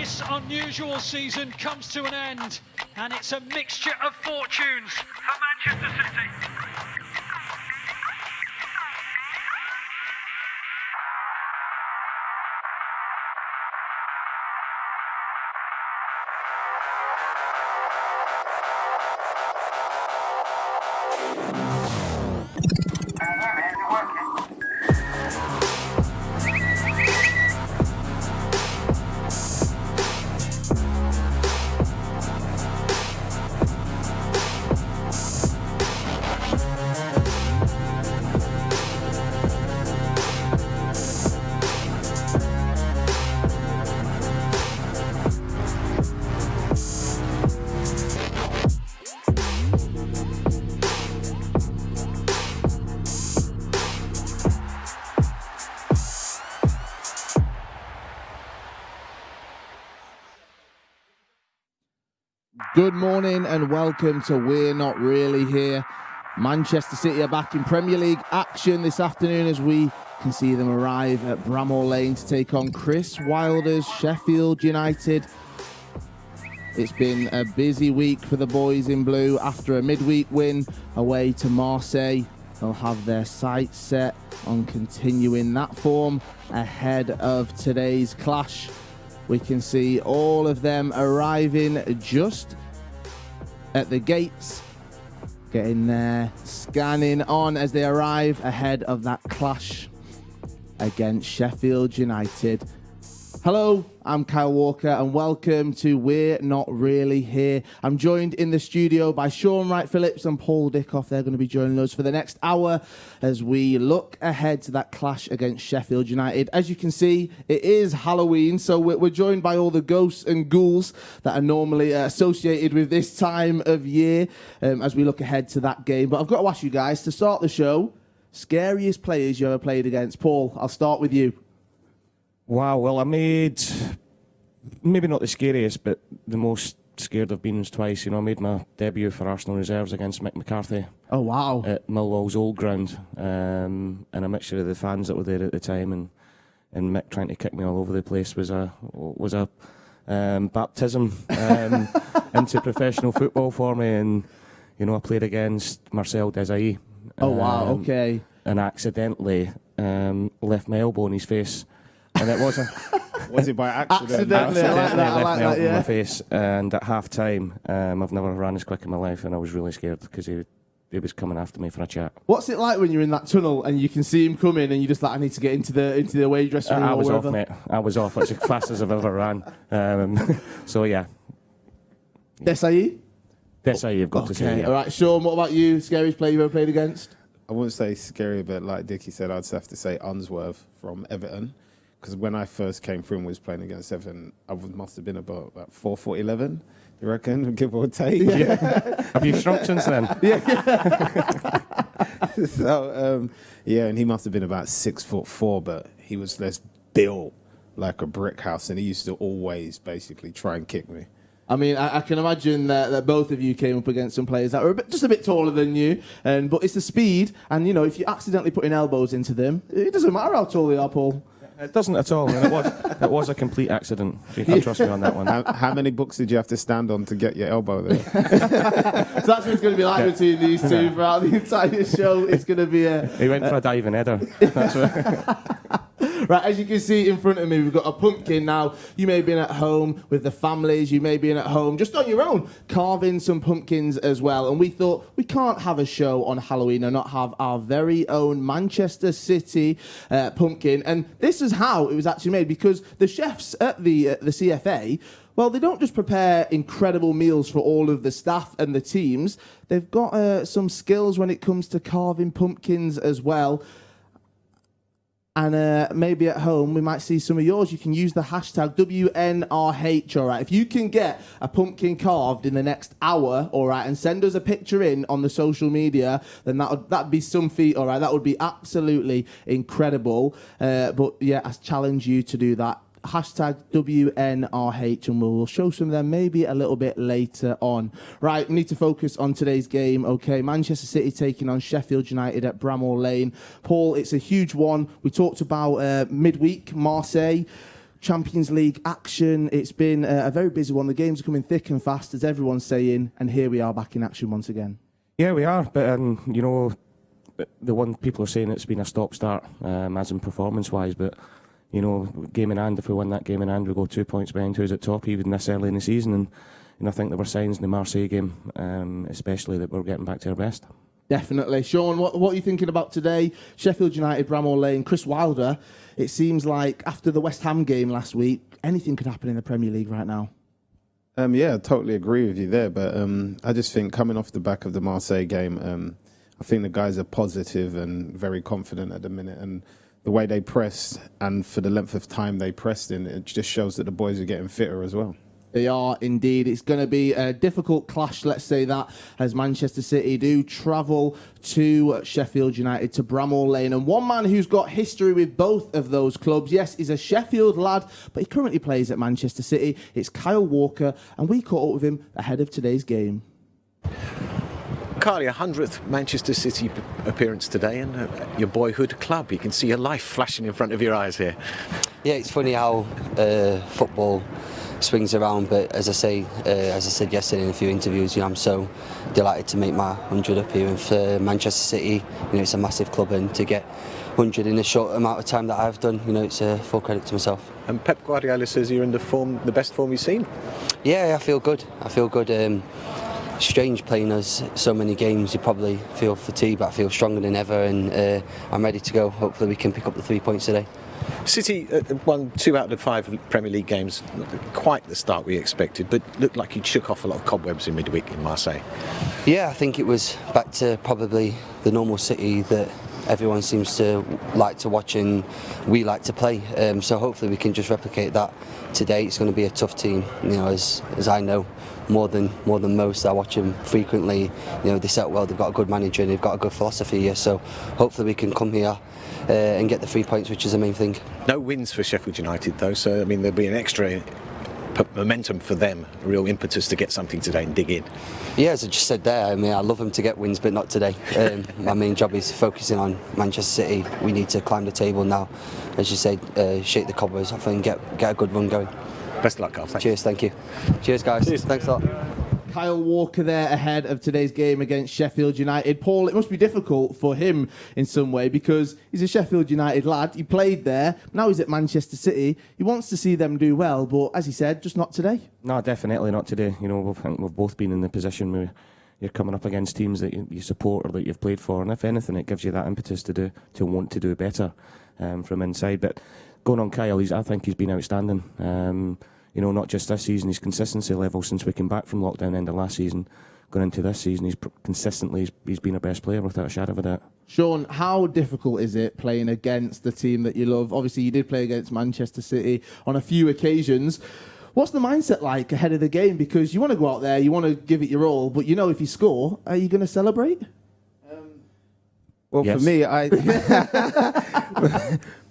This unusual season comes to an end, and it's a mixture of fortunes for Manchester City. Good morning and welcome to We're Not Really Here. Manchester City are back in Premier League action this afternoon as we can see them arrive at Bramall Lane to take on Chris Wilder's Sheffield United. It's been a busy week for the boys in blue. After a midweek win away to Marseille, they'll have their sights set on continuing that form ahead of today's clash. We can see all of them arriving just at the gates, getting there, scanning on as they arrive ahead of that clash against Sheffield United. Hello, I'm Kyle Walker and welcome to We're Not Really Here. I'm joined in the studio by Shaun, Wright-Phillips and Paul Dickov. They're going to be joining us for the next hour as we look ahead to that clash against Sheffield United. As you can see, it is Halloween, so we're joined by all the ghosts and ghouls that are normally associated with this time of year as we look ahead to that game. But I've got to ask you guys, to start the show, scariest players you ever played against. Paul, I'll start with you. Wow, well, I made, maybe not the scariest, but the most scared I've been was twice. You know, I made my debut for Arsenal reserves against Mick McCarthy. Oh, wow. At Millwall's old ground. And a mixture of the fans that were there at the time and Mick trying to kick me all over the place was a baptism into professional football for me. And, you know, I played against Marcel Desailly. Oh, wow, okay. And accidentally left my elbow in his face. And it wasn't. Was it by accident? Accidentally, I like that. I left my elbow in yeah. my face, and at half time, I've never ran as quick in my life, and I was really scared because he was coming after me for a chat. What's it like when you're in that tunnel and you can see him coming and you're just like, I need to get into the away dressing room? I was wherever? off, mate. I was off. It's as fast as I've ever ran. So yeah. Desailly? Desailly, you've got to say. Yeah. All right, Shaun, what about you? Scariest player you've ever played against? I wouldn't say scary, but like Dickie said, I'd have to say Unsworth from Everton. Because when I first came through and was playing against Everton, I must have been about 4'11", you reckon, give or take? Yeah. Have you shrunk since then? Yeah. So, and he must have been about 6'4", but he was built like a brick house, and he used to always basically try and kick me. I mean, I can imagine that both of you came up against some players that were just a bit taller than you, but it's the speed, and, you know, if you accidentally putting elbows into them, it doesn't matter how tall they are, Paul. It doesn't at all, and it was a complete accident. You can trust me on that one. How many books did you have to stand on to get your elbow there? So that's what it's going to be like between these two throughout the entire show. It's going to be a... He went for a diving header. That's right. Right, as you can see in front of me, we've got a pumpkin now. You may have been at home with the families. You may have been at home just on your own, carving some pumpkins as well. And we thought we can't have a show on Halloween and not have our very own Manchester City pumpkin. And this is how it was actually made, because the chefs at the CFA, well, they don't just prepare incredible meals for all of the staff and the teams. They've got some skills when it comes to carving pumpkins as well. And maybe at home, we might see some of yours. You can use the hashtag WNRH, all right? If you can get a pumpkin carved in the next hour, all right, and send us a picture in on the social media, then that'd be some feat, all right? That would be absolutely incredible. But, yeah, I challenge you to do that. Hashtag WNRH, and we'll show some of them maybe a little bit later on. Right, we need to focus on today's game. Okay, Manchester City taking on Sheffield United at Bramall Lane. Paul, it's a huge one. We talked about midweek, Marseille. Champions League action. It's been a very busy one. The games are coming thick and fast, as everyone's saying, and here we are back in action once again. Yeah, we are, but you know, the one people are saying it's been a stop-start, as in performance-wise, but you know, game in hand, if we win that game in hand, we go 2 points behind who's at top even this early in the season, and I think there were signs in the Marseille game, especially, that we're getting back to our best. Definitely. Shaun, what are you thinking about today? Sheffield United, Bramall Lane, Chris Wilder. It seems like after the West Ham game last week, anything could happen in the Premier League right now. Yeah, I totally agree with you there. But I just think coming off the back of the Marseille game, I think the guys are positive and very confident at the minute. And the way they pressed and for the length of time they pressed in, it just shows that the boys are getting fitter as well. They are indeed. It's going to be a difficult clash, let's say that, as Manchester City do travel to Sheffield United, to Bramall Lane. And one man who's got history with both of those clubs, yes, he's a Sheffield lad, but he currently plays at Manchester City. It's Kyle Walker, and we caught up with him ahead of today's game. Kyle, your 100th Manchester City appearance today, and your boyhood club. You can see your life flashing in front of your eyes here. Yeah, it's funny how football swings around, but as I said yesterday in a few interviews, I'm so delighted to make my 100 appearance for Manchester City. It's a massive club, and to get 100 in a short amount of time that I've done, it's a full credit to myself. And Pep Guardiola says you're in the best form you've seen. Yeah, I feel good. Strange playing us so many games. You probably feel fatigued, but I feel stronger than ever, and I'm ready to go. Hopefully we can pick up the 3 points today. City won 2 out of the 5 Premier League games. Not quite the start we expected, but looked like you shook off a lot of cobwebs in midweek in Marseille. Yeah, I think it was back to probably the normal City that everyone seems to like to watch and we like to play. So hopefully we can just replicate that today. It's going to be a tough team, as I know more than most. I watch them frequently. They set well. They've got a good manager and they've got a good philosophy here. So hopefully we can come here and get the 3 points, which is the main thing. No wins for Sheffield United though, so there'll be an extra momentum for them, a real impetus to get something today and dig in. Yeah, as I just said there, I love them to get wins, but not today. My main job is focusing on Manchester City. We need to climb the table now, as you said, shake the cobwebs off and get a good run going. Best of luck, Carl. Cheers, thank you. Cheers, guys. Cheers. Thanks a lot. Kyle Walker there ahead of today's game against Sheffield United. Paul, it must be difficult for him in some way because he's a Sheffield United lad. He played there. Now he's at Manchester City. He wants to see them do well, but as he said, just not today. No, definitely not today. We've both been in the position where you're coming up against teams that you support or that you've played for, and if anything, it gives you that impetus to want to do better from inside. But going on Kyle, I think he's been outstanding. Not just this season, his consistency level since we came back from lockdown end of last season, going into this season, he's been our best player without a shadow of a doubt. Shaun, how difficult is it playing against the team that you love? Obviously, you did play against Manchester City on a few occasions. What's the mindset like ahead of the game? Because you want to go out there, you want to give it your all, but if you score, are you going to celebrate? Well, yes. For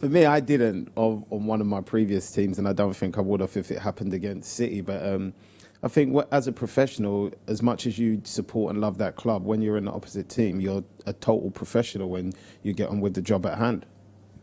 me, I didn't on one of my previous teams, and I don't think I would have if it happened against City. But I think as a professional, as much as you support and love that club, when you're in the opposite team, you're a total professional when you get on with the job at hand.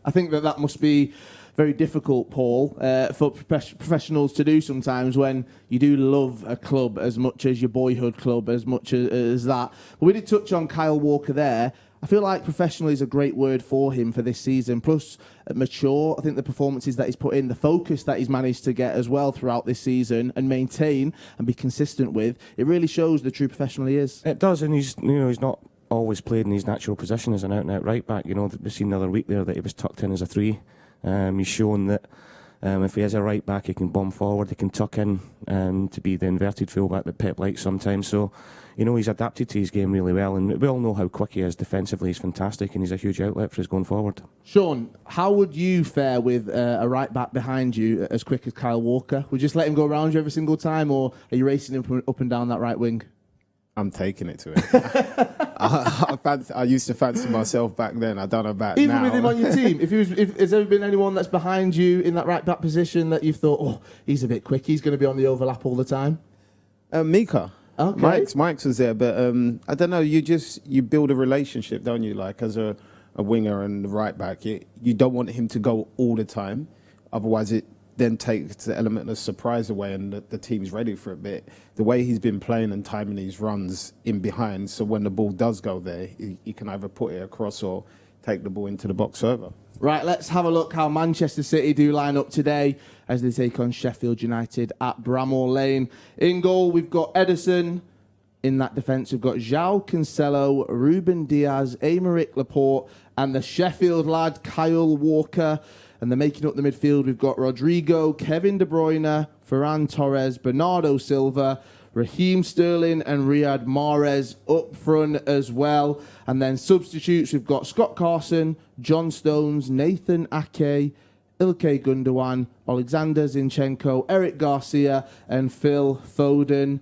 I think that must be very difficult, Paul, for professionals to do sometimes when you do love a club as much as your boyhood club, as much as that. But we did touch on Kyle Walker there. I feel like professional is a great word for him for this season. Plus, mature, I think the performances that he's put in, the focus that he's managed to get as well throughout this season and maintain and be consistent with, it really shows the true professional he is. It does, and he's not always played in his natural position as an out-and-out right-back. We've seen the other week there that he was tucked in as a 3. He's shown that if he is a right-back, he can bomb forward, he can tuck in to be the inverted full-back that Pep likes sometimes. So, he's adapted to his game really well, and we all know how quick he is defensively. He's fantastic, and he's a huge outlet for us going forward. Shaun, how would you fare with a right-back behind you as quick as Kyle Walker? Would you just let him go around you every single time, or are you racing him up and down that right wing? I'm taking it to him. I used to fancy myself back then. I don't know about Even now. with him on your team, if has there been anyone that's behind you in that right-back position that you've thought, he's a bit quick, he's going to be on the overlap all the time? Mika. Okay. Mike's was there, but I don't know. You build a relationship, don't you? Like as a winger and the right back, you don't want him to go all the time. Otherwise, then takes the element of surprise away and the team's ready for it. But the way he's been playing and timing these runs in behind, so when the ball does go there, he can either put it across or take the ball into the box further. Right, let's have a look how Manchester City do line up today as they take on Sheffield United at Bramall Lane. In goal, we've got Ederson. In that defence, we've got João Cancelo, Ruben Diaz, Aymeric Laporte, and the Sheffield lad, Kyle Walker. And they're making up the midfield. We've got Rodrigo, Kevin De Bruyne, Ferran Torres, Bernardo Silva, Raheem Sterling and Riyad Mahrez up front as well. And then substitutes, we've got Scott Carson, John Stones, Nathan Ake, Ilkay Gundogan, Alexander Zinchenko, Eric Garcia and Phil Foden.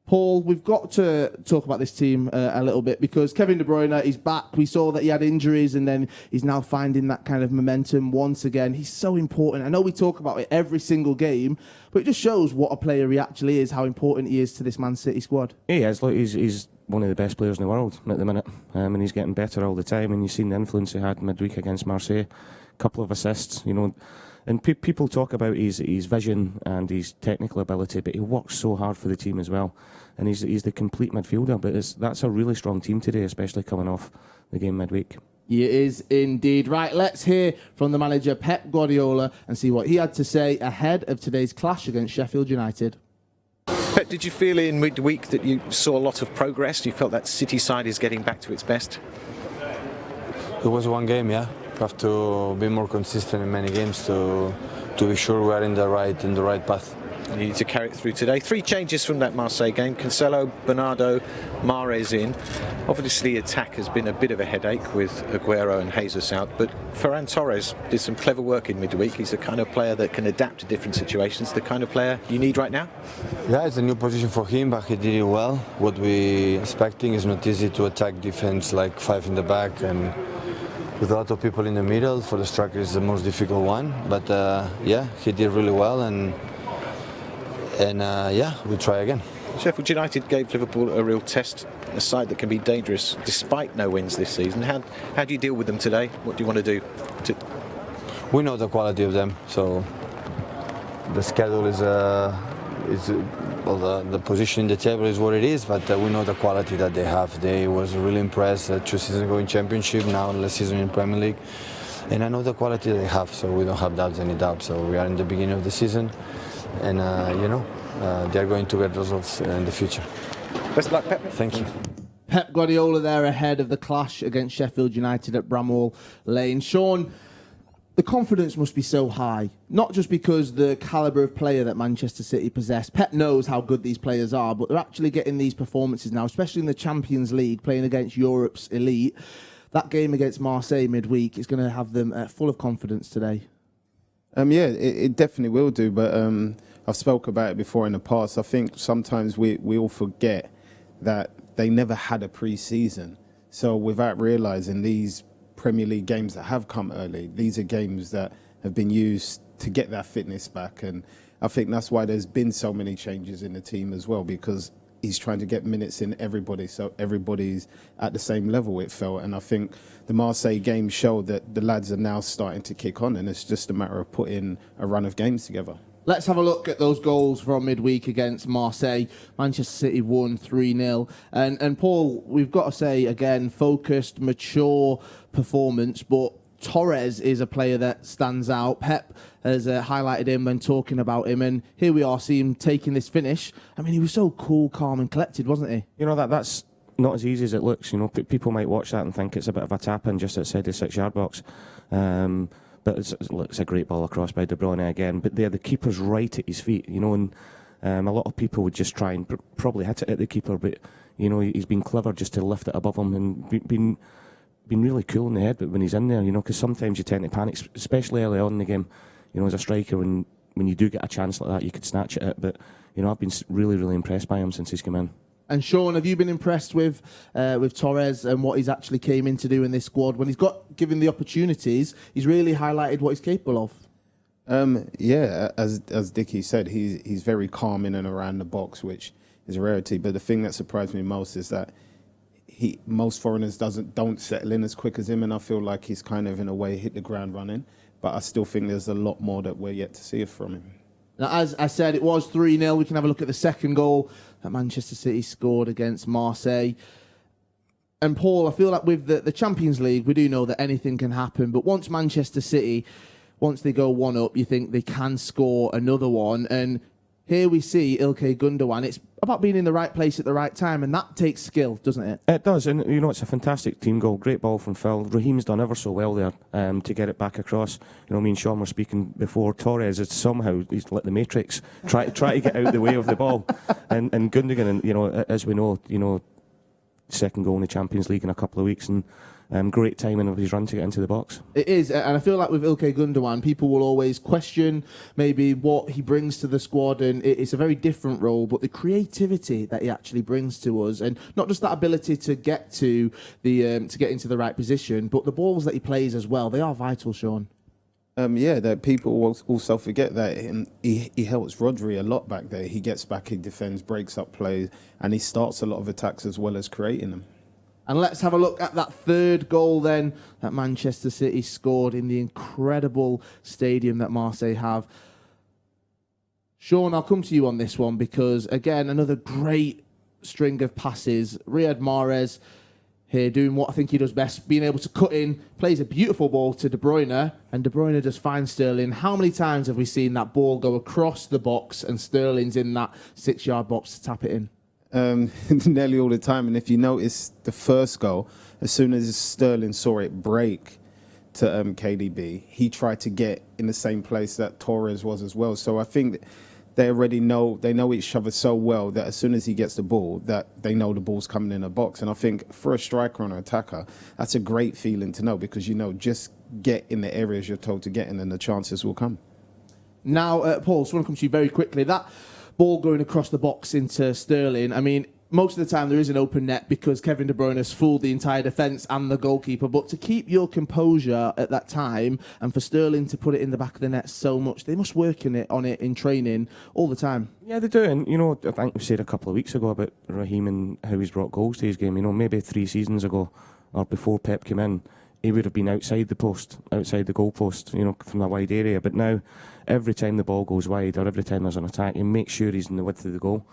Paul, we've got to talk about this team a little bit because Kevin De Bruyne is back. We saw that he had injuries and then he's now finding that kind of momentum once again. He's so important. I know we talk about it every single game, but it just shows what a player he actually is, how important he is to this Man City squad. He is. Look, he's one of the best players in the world at the minute, and he's getting better all the time. And you've seen the influence he had midweek against Marseille. A couple of assists, you know. And people talk about his vision and his technical ability, but he works so hard for the team as well. And he's the complete midfielder. But that's a really strong team today, especially coming off the game midweek. He is indeed. Right, let's hear from the manager, Pep Guardiola, and see what he had to say ahead of today's clash against Sheffield United. Pep, did you feel in midweek that you saw a lot of progress? You felt that City side is getting back to its best? It was one game, yeah. We have to be more consistent in many games to be sure we are in the right path. You need to carry it through today. 3 changes from that Marseille game. Cancelo, Bernardo, Mahrez in. Obviously, attack has been a bit of a headache with Aguero and Jesus out, but Ferran Torres did some clever work in midweek. He's the kind of player that can adapt to different situations, the kind of player you need right now. Yeah, it's a new position for him, but he did it well. What we expecting is not easy to attack defense like 5 in the back and with a lot of people in the middle. For the striker is the most difficult one, but yeah, he did really well and yeah, we'll try again. Sheffield United gave Liverpool a real test, a side that can be dangerous despite no wins this season. How do you deal with them today? What do you want to do? We know the quality of them, so the schedule is well, the position in the table is what it is, but we know the quality that they have. They was really impressed 2 seasons ago in Championship, now last season in Premier League, and I know the quality they have, so we don't have any doubt. So we are in the beginning of the season, and you know, they are going to get results in the future. Best of luck, Pep. Thank you. Pep Guardiola there ahead of the clash against Sheffield United at Bramall Lane. Shaun, the confidence must be so high, not just because the calibre of player that Manchester City possess. Pep knows how good these players are, but they're actually getting these performances now, especially in the Champions League, playing against Europe's elite. That game against Marseille midweek is going to have them full of confidence today. Yeah, it definitely will do, but I've spoke about it before in the past. I think sometimes we all forget that they never had a pre-season. So without realising these Premier League games that have come early, these are games that have been used to get that fitness back, and I think that's why there's been so many changes in the team as well, because he's trying to get minutes in everybody, so everybody's at the same level, it felt. And I think the Marseille game showed that the lads are now starting to kick on, and it's just a matter of putting a run of games together. Let's have a look at those goals from midweek against Marseille. Manchester City won 3-0. And Paul, we've got to say, again, focused, mature performance, but Torres is a player that stands out. Pep has highlighted him when talking about him, and here we are, see him taking this finish. I mean, he was so cool, calm and collected, wasn't he? You know, that's not as easy as it looks. You know, people might watch that and think it's a bit of a tap-in just outside the 6-yard box. But it's a great ball across by De Bruyne again. But the keeper's right at his feet, you know, and a lot of people would just try and probably hit it at the keeper, but, you know, he's been clever just to lift it above him and been really cool in the head when he's in there, you know, because sometimes you tend to panic, especially early on in the game, you know, as a striker, when you do get a chance like that, you could snatch at it. But, you know, I've been really, really impressed by him since he's come in. And Shaun, have you been impressed with Torres and what he's actually came in to do in this squad? When he's got given the opportunities, he's really highlighted what he's capable of. Yeah, as Dickie said, he's very calm in and around the box, which is a rarity. But the thing that surprised me most is that most foreigners don't settle in as quick as him, and I feel like he's kind of in a way hit the ground running. but I still think there's a lot more that we're yet to see from him. Now, as I said, it was 3-0. We can have a look at the second goal that Manchester City scored against Marseille. And Paul, I feel like with the Champions League, we do know that anything can happen. But once Manchester City, once they go 1-up, you think they can score another one. And here we see Ilkay Gundogan. It's about being in the right place at the right time, and that takes skill, doesn't it? It does, and it's a fantastic team goal. Great ball from Phil. Raheem's done ever so well there to get it back across. Me and Shaun were speaking before. Torres is somehow he's like the Matrix, try to get out of the way of the ball, and Gundogan, as we know, second goal in the Champions League in a couple of weeks, and great timing of his run to get into the box. It is, and I feel like with Ilkay Gundogan, people will always question maybe what he brings to the squad, and it's a very different role, but the creativity that he actually brings to us, and not just that ability to get to to get into the right position, but the balls that he plays as well, they are vital, Shaun. That people also forget that he helps Rodri a lot back there. He gets back, he defends, breaks up plays, and he starts a lot of attacks as well as creating them. And let's have a look at that third goal then that Manchester City scored in the incredible stadium that Marseille have. Shaun, I'll come to you on this one because, again, another great string of passes. Riyad Mahrez here doing what I think he does best, being able to cut in, plays a beautiful ball to De Bruyne, and De Bruyne just finds Sterling. How many times have we seen that ball go across the box and Sterling's in that 6-yard box to tap it in? Nearly all the time. And if you notice the first goal, as soon as Sterling saw it break to KDB, he tried to get in the same place that Torres was as well. So I think they already know each other so well that as soon as he gets the ball, that they know the ball's coming in a box. And I think for a striker and an attacker, that's a great feeling to know because just get in the areas you're told to get in and the chances will come. Now, Paul, so I want to come to you very quickly. That ball going across the box into Sterling, I mean, most of the time there is an open net because Kevin De Bruyne has fooled the entire defence and the goalkeeper. But to keep your composure at that time and for Sterling to put it in the back of the net so much, they must work on it in training all the time. Yeah, they do. And, I think we said a couple of weeks ago about Raheem and how he's brought goals to his game. Maybe 3 seasons ago or before Pep came in, he would have been outside the goal post, from a wide area. But now, every time the ball goes wide or every time there's an attack, he makes sure he's in the width of the goal.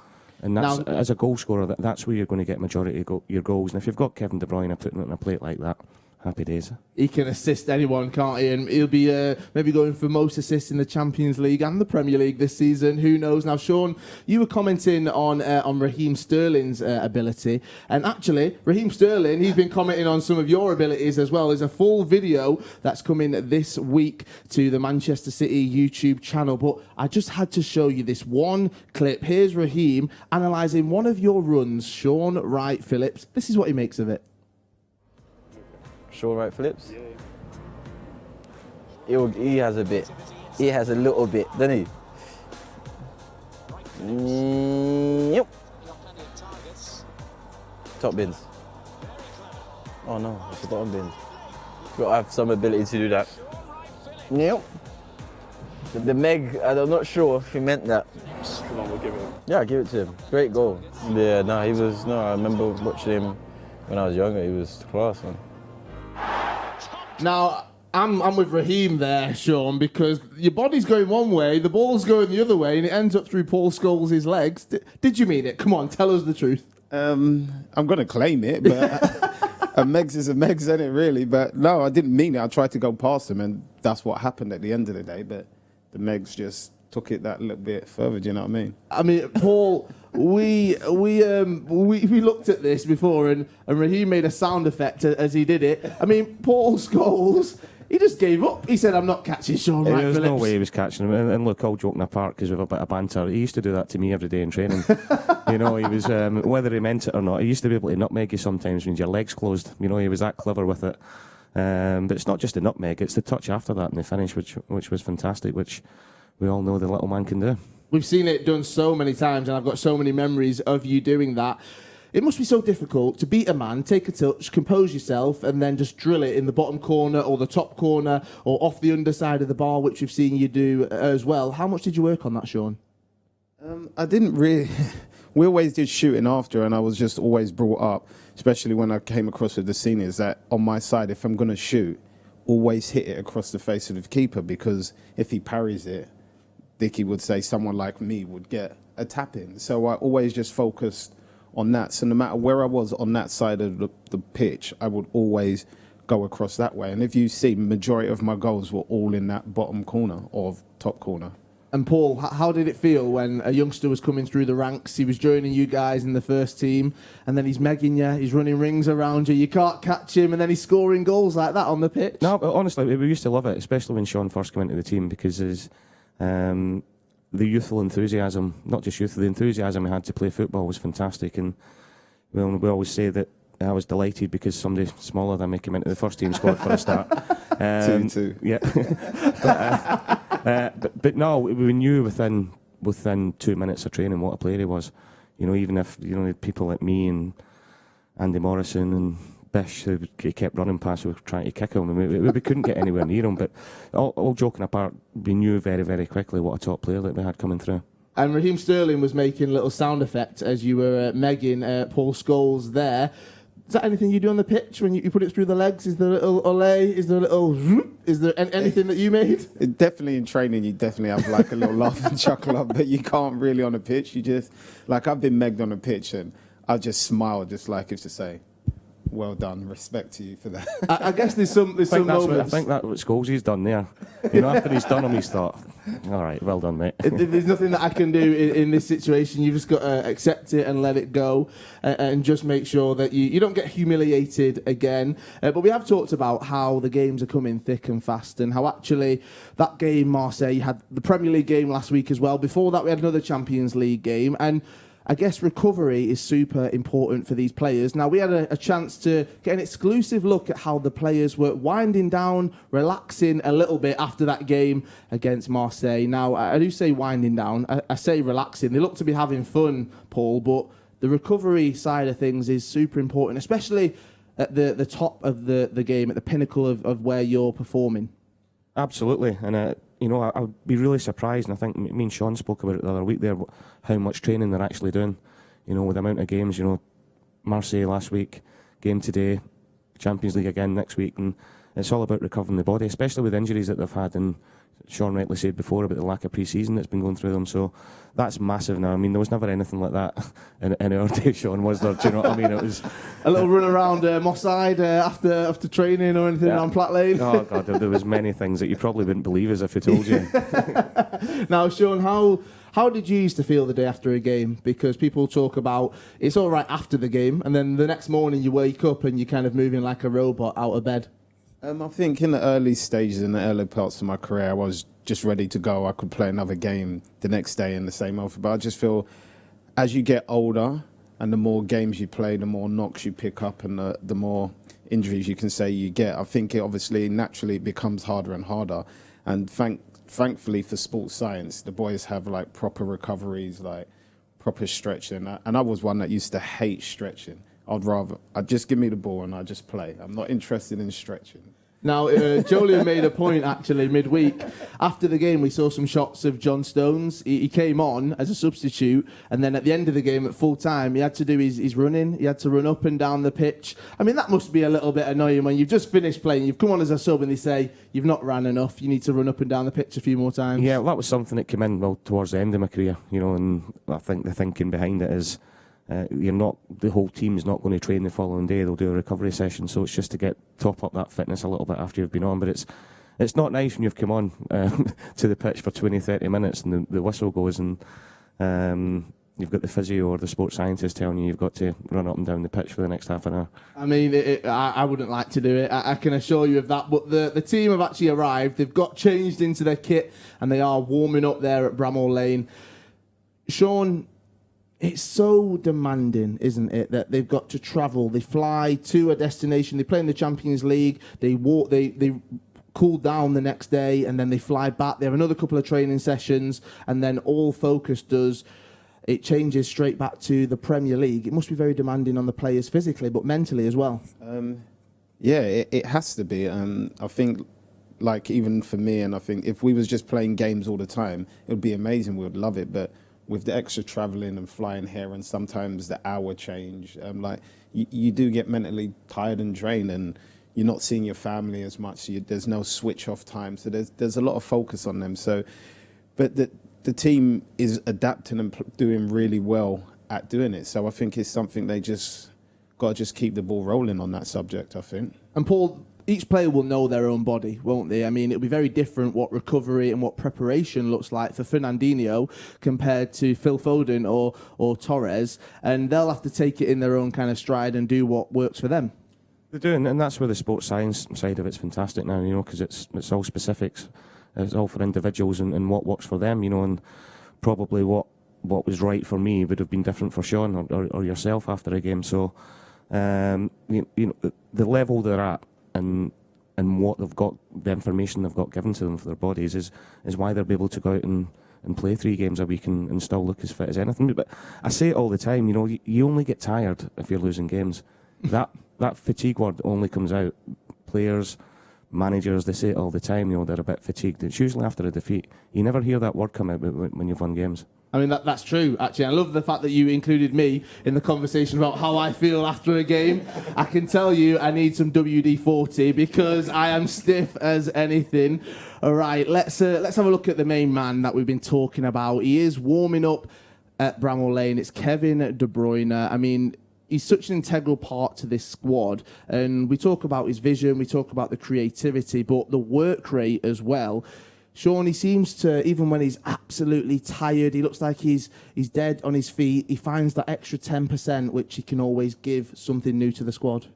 And that's, as a goal scorer, that's where you're going to get majority of your goals. And if you've got Kevin De Bruyne putting it on a plate like that, happy days. He can assist anyone, can't he? And he'll be maybe going for most assists in the Champions League and the Premier League this season. Who knows? Now, Shaun, you were commenting on Raheem Sterling's ability. And actually, Raheem Sterling, he's been commenting on some of your abilities as well. There's a full video that's coming this week to the Manchester City YouTube channel. But I just had to show you this one clip. Here's Raheem analysing one of your runs, Shaun Wright-Phillips. This is what he makes of it. Shaun Wright-Phillips? He has a bit. He has a little bit, doesn't he? Yep. Top bins. Oh no, it's the bottom bins. Got to have some ability to do that. Yep. The Meg, I'm not sure if he meant that. Come on, we'll give it him. Yeah, give it to him. Great goal. Yeah, I remember watching him when I was younger. He was class, man. Now, I'm with Raheem there, Shaun, because your body's going one way, the ball's going the other way, and it ends up through Paul Scholes' legs. Did you mean it? Come on, tell us the truth. I'm going to claim it, but a Megs is a Megs, isn't it, really? But no, I didn't mean it. I tried to go past him, and that's what happened at the end of the day. But the Megs just took it that little bit further. Do you know what I mean? I mean, Paul, we looked at this before, and Raheem made a sound effect as he did it. I mean, Paul Scholes, he just gave up. He said, "I'm not catching Shaun Wright-Phillips." There's no way he was catching him. And look, all joking apart, because we have a bit of banter. He used to do that to me every day in training. He was whether he meant it or not. He used to be able to nutmeg you sometimes when your legs closed. He was that clever with it. But it's not just the nutmeg; it's the touch after that and the finish, which was fantastic. Which we all know the little man can do. We've seen it done so many times, and I've got so many memories of you doing that. It must be so difficult to beat a man, take a touch, compose yourself, and then just drill it in the bottom corner or the top corner or off the underside of the bar, which we've seen you do as well. How much did you work on that, Shaun? I didn't really. We always did shooting after, and I was just always brought up, especially when I came across with the seniors, that on my side, if I'm going to shoot, always hit it across the face of the keeper, because if he parries it, Dicky would say someone like me would get a tap in. So I always just focused on that. So no matter where I was on that side of the pitch, I would always go across that way. And if you see, majority of my goals were all in that bottom corner or top corner. And Paul, how did it feel when a youngster was coming through the ranks? He was joining you guys in the first team, and then he's megging you, he's running rings around you, you can't catch him, and then he's scoring goals like that on the pitch? No, but honestly, we used to love it, especially when Shaun first came into the team, because the youthful enthusiasm, not just youthful, the enthusiasm he had to play football was fantastic. And we always say that I was delighted because somebody smaller than me came into the first team squad for a start. 2-2. Yeah. but no, we knew within 2 minutes of training what a player he was. You know, even if people like me and Andy Morrison and Bish who kept running past, we were trying to kick him, and we couldn't get anywhere near him. But all joking apart, we knew very, very quickly what a top player that we had coming through. And Raheem Sterling was making little sound effects as you were megging Paul Scholes there. Is that anything you do on the pitch when you put it through the legs? Is there a little ole? Is there a little zoop? Is there anything that you made? Definitely in training, you definitely have like a little laugh and chuckle up, but you can't really on a pitch. You just, like, I've been megged on a pitch and I just smile, just like if to say, well done, respect to you for that. I guess there's some moments. I think that's what Scholes he's done there. You know, after he's done him, he's thought, all right, well done, mate. There's nothing that I can do in this situation. You've just got to accept it and let it go, and just make sure that you don't get humiliated again. But we have talked about how the games are coming thick and fast, and how actually that game, Marseille, had the Premier League game last week as well. Before that, we had another Champions League game, and I guess recovery is super important for these players. Now, we had a chance to get an exclusive look at how the players were winding down, relaxing a little bit after that game against Marseille. Now, I do say winding down, I say relaxing. They look to be having fun, Paul, but the recovery side of things is super important, especially at the top of the game, at the pinnacle of where you're performing. Absolutely, and I would be really surprised, and I think me and Shaun spoke about it the other week there, how much training they're actually doing. You know, with the amount of games, Marseille last week, game today, Champions League again next week, and it's all about recovering the body, especially with injuries that they've had, and Shaun rightly said before about the lack of pre-season that's been going through them, so that's massive now. I mean, there was never anything like that in our day, Shaun, was there? Do you know what I mean? It was a little run around Moss Side after training or anything on Platt Lane. Oh God, there was many things that you probably wouldn't believe as if I told you. Now, Shaun, how did you used to feel the day after a game? Because people talk about it's all right after the game, and then the next morning you wake up and you're kind of moving like a robot out of bed. I think in the early stages, in the early parts of my career, I was just ready to go. I could play another game the next day in the same outfit. But I just feel as you get older and the more games you play, the more knocks you pick up and the more injuries you can say you get. I think it obviously naturally becomes harder and harder. And thankfully for sports science, the boys have like proper recoveries, like proper stretching. And I was one that used to hate stretching. I'd just give me the ball and I'd just play. I'm not interested in stretching. Now, Jolien made a point, actually, midweek. After the game, we saw some shots of John Stones. He came on as a substitute, and then at the end of the game, at full time, he had to do his running. He had to run up and down the pitch. I mean, that must be a little bit annoying when you've just finished playing. You've come on as a sub, and they say, you've not ran enough. You need to run up and down the pitch a few more times. Yeah, well, that was something that came in towards the end of my career, and I think the thinking behind it is the whole team's not going to train the following day. They'll do a recovery session, so it's just to top up that fitness a little bit after you've been on. But it's not nice when you've come on to the pitch for 20-30 minutes and the whistle goes and you've got the physio or the sports scientist telling you you've got to run up and down the pitch for the next half an hour. I mean, I wouldn't like to do it. I can assure you of that. But the team have actually arrived. They've got changed into their kit and they are warming up there at Bramall Lane. Shaun, it's so demanding, isn't it, that they've got to travel. They fly to a destination. They play in the Champions League. They walk. They cool down the next day, and then they fly back. They have another couple of training sessions, and then all focus it changes straight back to the Premier League. It must be very demanding on the players physically, but mentally as well. Yeah, it has to be. I think, like, even for me, and I think if we was just playing games all the time, it would be amazing. We would love it, but with the extra travelling and flying here and sometimes the hour change, you do get mentally tired and drained, and you're not seeing your family as much. There's no switch off time, so there's a lot of focus on them. So, but the team is adapting and doing really well at doing it. So I think it's something they just got to just keep the ball rolling on that subject, I think. And Paul, each player will know their own body, won't they? I mean, it'll be very different what recovery and what preparation looks like for Fernandinho compared to Phil Foden or Torres, and they'll have to take it in their own kind of stride and do what works for them. They do, and that's where the sports science side of it's fantastic now, because it's all specifics. It's all for individuals and what works for them, and probably what was right for me would have been different for Shaun or yourself after a game. So, the level they're at and what they've got, the information they've got given to them for their bodies is why they'll be able to go out and play 3 games a week and still look as fit as anything. But I say it all the time, you only get tired if you're losing games. That fatigue word only comes out. Players, managers, they say it all the time, they're a bit fatigued. It's usually after a defeat. You never hear that word come out when you've won games. I mean, that's true, actually. I love the fact that you included me in the conversation about how I feel after a game. I can tell you I need some WD-40 because I am stiff as anything. All right, let's have a look at the main man that we've been talking about. He is warming up at Bramall Lane. It's Kevin De Bruyne. I mean, he's such an integral part to this squad, and we talk about his vision, we talk about the creativity, but the work rate as well. Shaun, he seems to, even when he's absolutely tired, he looks like he's dead on his feet, he finds that extra 10%, which he can always give something new to the squad.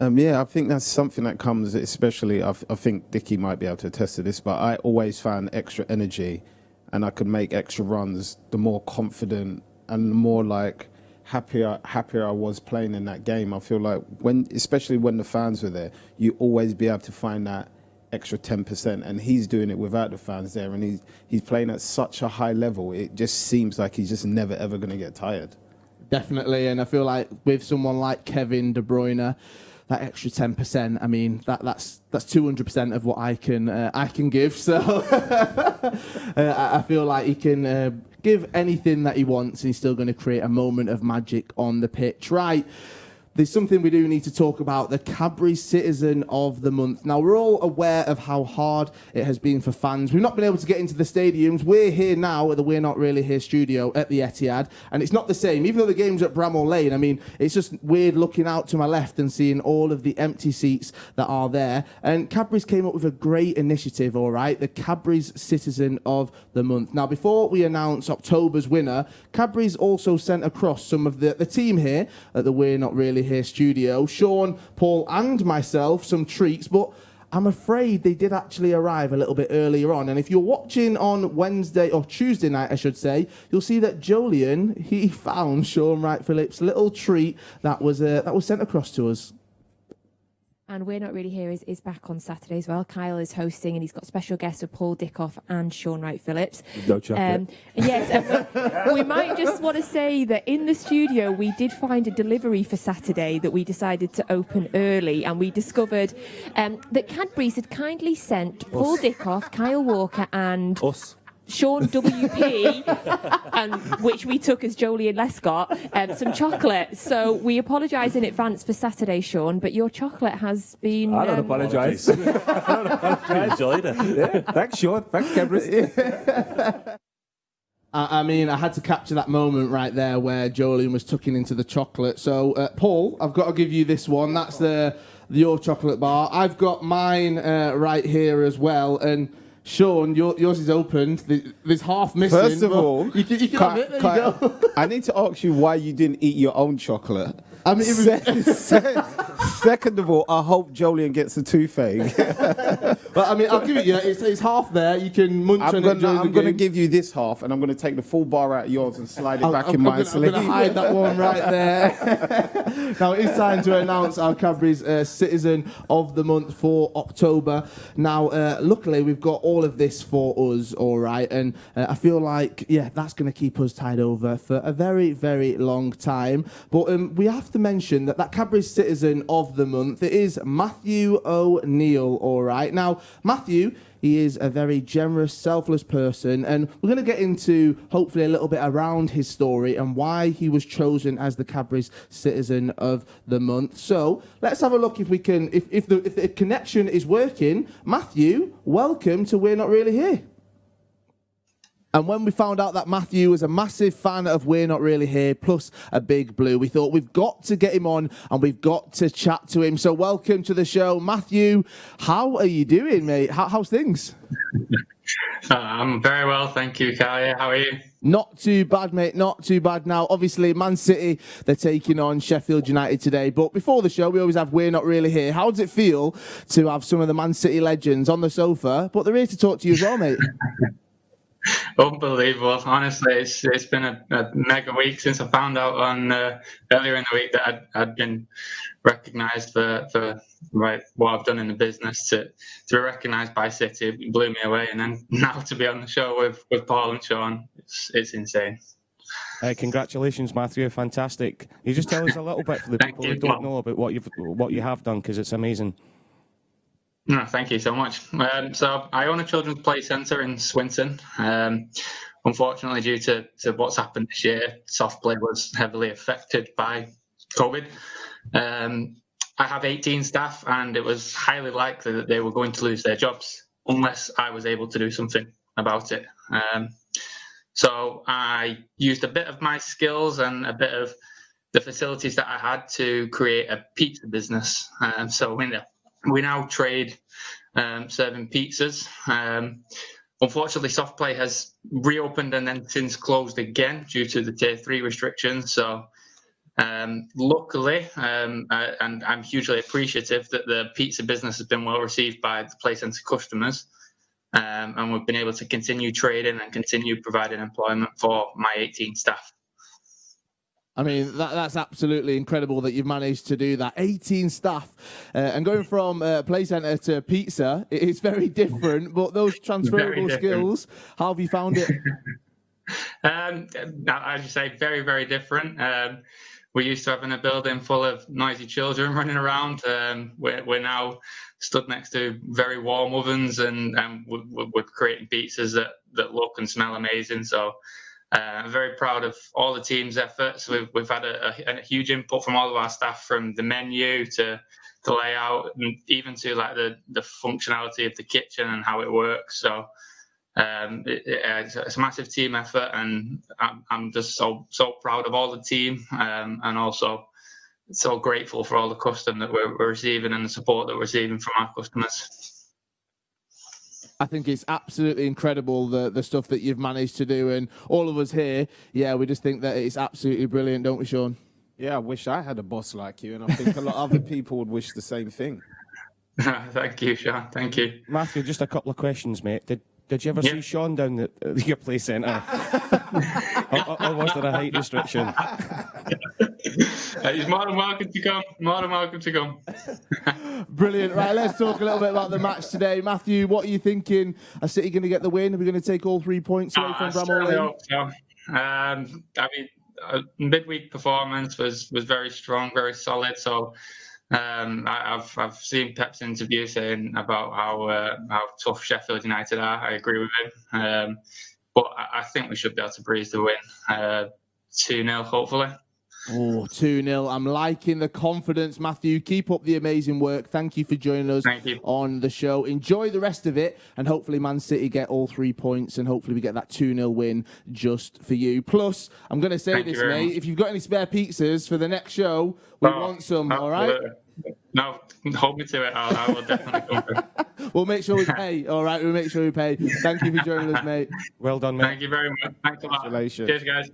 I think that's something that comes, especially, I think Dickie might be able to attest to this, but I always found extra energy, and I could make extra runs, the more confident and the more happier I was playing in that game. I feel like especially when the fans were there, you always be able to find that extra 10%, and he's doing it without the fans there, and he's playing at such a high level. It just seems like he's just never ever going to get tired. Definitely, and I feel like with someone like Kevin De Bruyne, that extra 10%, I mean, that's 200% of what I can give. So I feel like he can give anything that he wants, and he's still going to create a moment of magic on the pitch. Right. There's something we do need to talk about, the Cadbury Citizen of the Month. Now, we're all aware of how hard it has been for fans. We've not been able to get into the stadiums. We're here now at the We're Not Really Here studio at the Etihad, and it's not the same. Even though the game's at Bramall Lane, I mean, it's just weird looking out to my left and seeing all of the empty seats that are there. And Cadbury's came up with a great initiative, all right, the Cadbury's Citizen of the Month. Now, before we announce October's winner, Cadbury's also sent across some of the team here at the We're Not Really Here studio, Shaun, Paul and myself, some treats, but I'm afraid they did actually arrive a little bit earlier on. And if you're watching on Wednesday or Tuesday night, I should say, you'll see that Jolyon, he found Shaun Wright-Phillips' little treat that was sent across to us. And We're Not Really Here is back on Saturday as well. Kyle is hosting, and he's got special guests with Paul Dickov and Shaun Wright-Phillips. No chocolate. Yes, and we might just want to say that in the studio we did find a delivery for Saturday that we decided to open early, and we discovered that Cadbury's had kindly sent Paul Dickov, Kyle Walker and Shaun WP, and which we took as Jolie and Lescott, some chocolate. So we apologise in advance for Saturday, Shaun, but your chocolate has been... I don't apologise. I don't apologise. Enjoyed it. Yeah, thanks, Shaun. Thanks, Cadbury. I mean, I had to capture that moment right there where Jolien was tucking into the chocolate. So, Paul, I've got to give you this one. That's your chocolate bar. I've got mine right here as well, and... Shaun, yours is opened. There's half missing. First of all, you can have it. There you go. I need to ask you why you didn't eat your own chocolate. I mean, second of all, I hope Jolien gets a toothache. But I mean, I'll give it you. It's half there. You can munch on it. I'm going to give you this half, and I'm going to take the full bar out of yours and slide it back in my sleeve. I'm going to hide that one right there. Now it is time to announce our Cadbury's Citizen of the Month for October. Now, luckily, we've got all of this for us, all right, and I feel like that's going to keep us tied over for a very, very long time. But we have to mention that Cadbury's Citizen of the Month, it is Matthew O'Neill, all right. Now, Now, Matthew, he is a very generous, selfless person, and we're going to get into, hopefully, a little bit around his story and why he was chosen as the Cadbury's Citizen of the Month. So, let's have a look if we can, if the connection is working. Matthew, welcome to We're Not Really Here. And when we found out that Matthew was a massive fan of We're Not Really Here, plus a Big Blue, we thought we've got to get him on and we've got to chat to him. So welcome to the show. Matthew, how are you doing, mate? How's things? I'm very well, thank you, Kaya. How are you? Not too bad, mate. Not too bad. Now, obviously, Man City, they're taking on Sheffield United today. But before the show, we always have We're Not Really Here. How does it feel to have some of the Man City legends on the sofa? But they're here to talk to you as well, mate. Unbelievable. Honestly, it's been a mega week since I found out on earlier in the week that I'd been recognised for what I've done in the business. To be recognised by City, it blew me away. And then now to be on the show with Paul and Shaun, it's insane. Congratulations, Matthew. Fantastic. Can you just tell us a little bit for the people who don't know about what you have done, because it's amazing. No, thank you so much. So I own a children's play centre in Swinton. Unfortunately, due to what's happened this year, soft play was heavily affected by COVID. I have 18 staff, and it was highly likely that they were going to lose their jobs unless I was able to do something about it. So I used a bit of my skills and a bit of the facilities that I had to create a pizza business. So we now trade serving pizzas. Unfortunately, soft play has reopened and then since closed again due to the Tier 3 restrictions. So luckily, and I'm hugely appreciative that the pizza business has been well received by the play centre customers. And we've been able to continue trading and continue providing employment for my 18 staff. I mean, that's absolutely incredible that you've managed to do that. 18 staff. And going from play centre to pizza, it's very different. But those transferable skills, how have you found it? I'd say very, very different. We're used to having a building full of noisy children running around. We're now stood next to very warm ovens, and we're creating pizzas that look and smell amazing. So I'm very proud of all the team's efforts. We've had a huge input from all of our staff, from the menu to the layout, and even to like the functionality of the kitchen and how it works. So it's a massive team effort, and I'm just so proud of all the team, and also so grateful for all the custom that we're receiving and the support that we're receiving from our customers. I think it's absolutely incredible, the stuff that you've managed to do, and all of us here, we just think that it's absolutely brilliant, don't we, Shaun? Yeah, I wish I had a boss like you, and I think a lot of other people would wish the same thing. Thank you, Shaun. Thank you. Matthew, just a couple of questions, mate. Did you ever see Shaun down at your play centre? or was there a height restriction? He's more than welcome to come. More than welcome to come. Brilliant. Right, let's talk a little bit about the match today. Matthew, what are you thinking? Are City going to get the win? Are we going to take all 3 points away from Bramall Lane? Hope so. I mean, midweek performance was very strong, very solid. So I've seen Pep's interview saying about how tough Sheffield United are. I agree with him. But I think we should be able to breeze the win. 2-0, hopefully. Oh, 2-0. I'm liking the confidence, Matthew. Keep up the amazing work. Thank you for joining us on the show. Enjoy the rest of it, and hopefully Man City get all 3 points, and hopefully we get that 2-0 win just for you. Plus, I'm going to say this, mate. If you've got any spare pizzas for the next show, we want some, all right? No, hold me to it. I will definitely come. We'll make sure we pay, all right? We'll make sure we pay. Thank you for joining us, mate. Well done, mate. Thank you very much. Thanks a lot. Cheers, guys.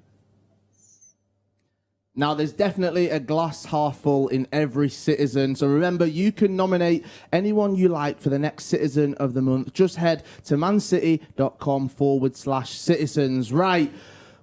Now, there's definitely a glass half full in every Citizen. So remember, you can nominate anyone you like for the next Citizen of the Month. Just head to mancity.com/citizens. Right.